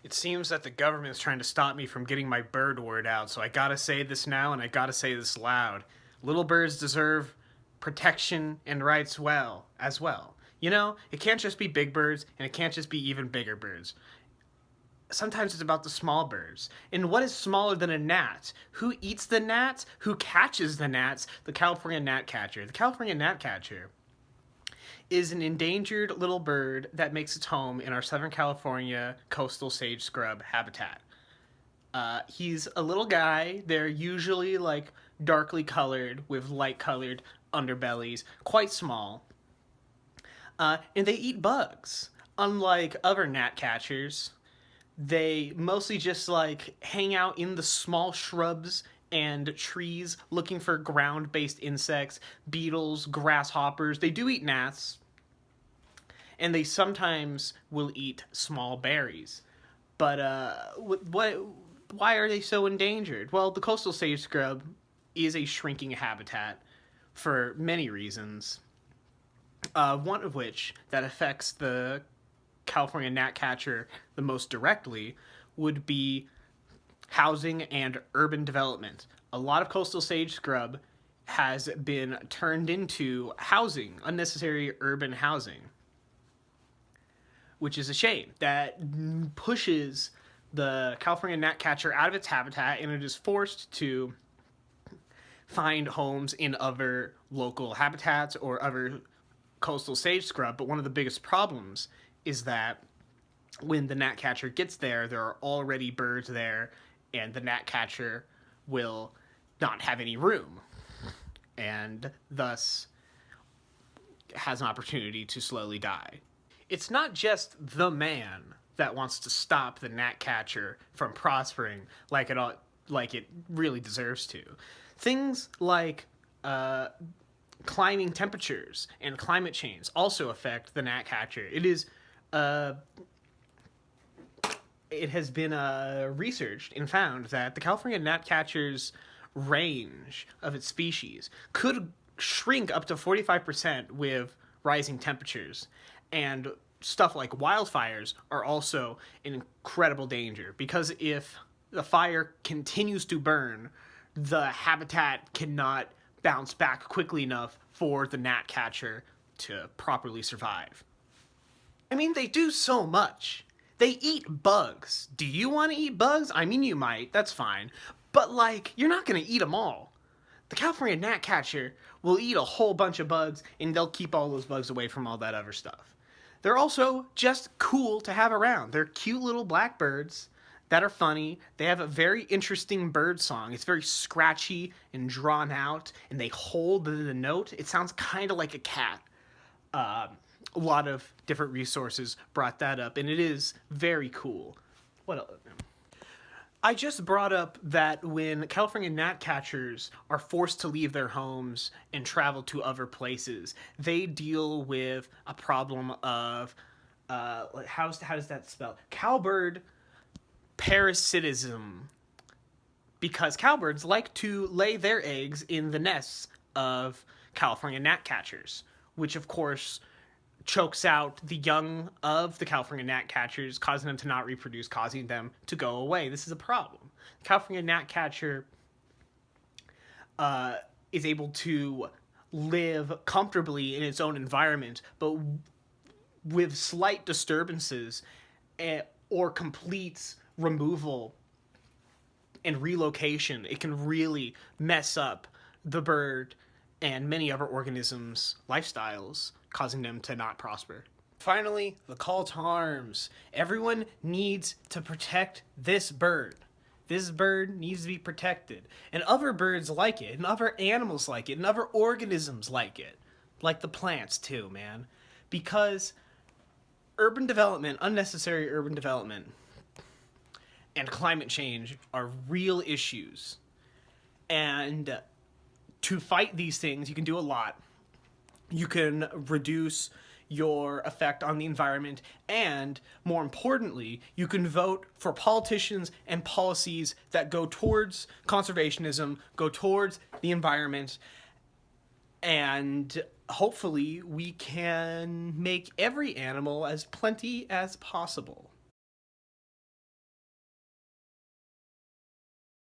It seems that the government's trying to stop me from getting my bird word out, so I gotta say this now and I gotta say this loud. Little birds deserve protection and rights as well. You know, it can't just be big birds and it can't just be even bigger birds. Sometimes it's about the small birds. And what is smaller than a gnat? Who eats the gnats? Who catches the gnats? The California gnatcatcher. The California gnatcatcher is an endangered little bird that makes its home in our Southern California coastal sage scrub habitat. He's a little guy. They're usually like darkly colored with light colored underbellies, quite small. And they eat bugs. Unlike other gnatcatchers, they mostly just like hang out in the small shrubs and trees looking for ground-based insects, beetles, grasshoppers. They do eat gnats, and they sometimes will eat small berries. But why are they so endangered? Well, the coastal sage scrub is a shrinking habitat for many reasons. One of which that affects the California gnatcatcher the most directly would be housing and urban development. A lot of coastal sage scrub has been turned into housing, unnecessary urban housing, which is a shame. That pushes the California gnatcatcher out of its habitat, and it is forced to find homes in other local habitats or other coastal sage scrub. But one of the biggest problems is that when the gnatcatcher gets there, there are already birds there, and the gnatcatcher will not have any room, and thus has an opportunity to slowly die. It's not just the man that wants to stop the gnatcatcher from prospering like it really deserves to. Things like climbing temperatures and climate change also affect the gnatcatcher. It has been researched and found that the California gnatcatcher's range of its species could shrink up to 45% with rising temperatures. And stuff like wildfires are also in incredible danger, because if the fire continues to burn, the habitat cannot bounce back quickly enough for the gnatcatcher to properly survive. I mean, they do so much. They eat bugs. Do you want to eat bugs? I mean, you might. That's fine. But, like, you're not going to eat them all. The California gnatcatcher will eat a whole bunch of bugs, and they'll keep all those bugs away from all that other stuff. They're also just cool to have around. They're cute little black birds that are funny. They have a very interesting bird song. It's very scratchy and drawn out, and they hold the note. It sounds kind of like a cat. A lot of different resources brought that up, and it is very cool. What else? I just brought up that when California gnatcatchers are forced to leave their homes and travel to other places, they deal with a problem of, how does that spell? Cowbird parasitism. Because cowbirds like to lay their eggs in the nests of California gnatcatchers, which of course chokes out the young of the California gnatcatchers, causing them to not reproduce, causing them to go away. This is a problem. The California gnatcatcher is able to live comfortably in its own environment, but with slight disturbances or complete removal and relocation, it can really mess up the bird and many other organisms' lifestyles, causing them to not prosper. Finally, the call to arms. Everyone needs to protect this bird. This bird needs to be protected. And other birds like it, and other animals like it, and other organisms like it. Like the plants too, man. Because urban development, unnecessary urban development, and climate change are real issues. And to fight these things, you can do a lot. You can reduce your effect on the environment, and more importantly, you can vote for politicians and policies that go towards conservationism, go towards the environment, and hopefully we can make every animal as plenty as possible.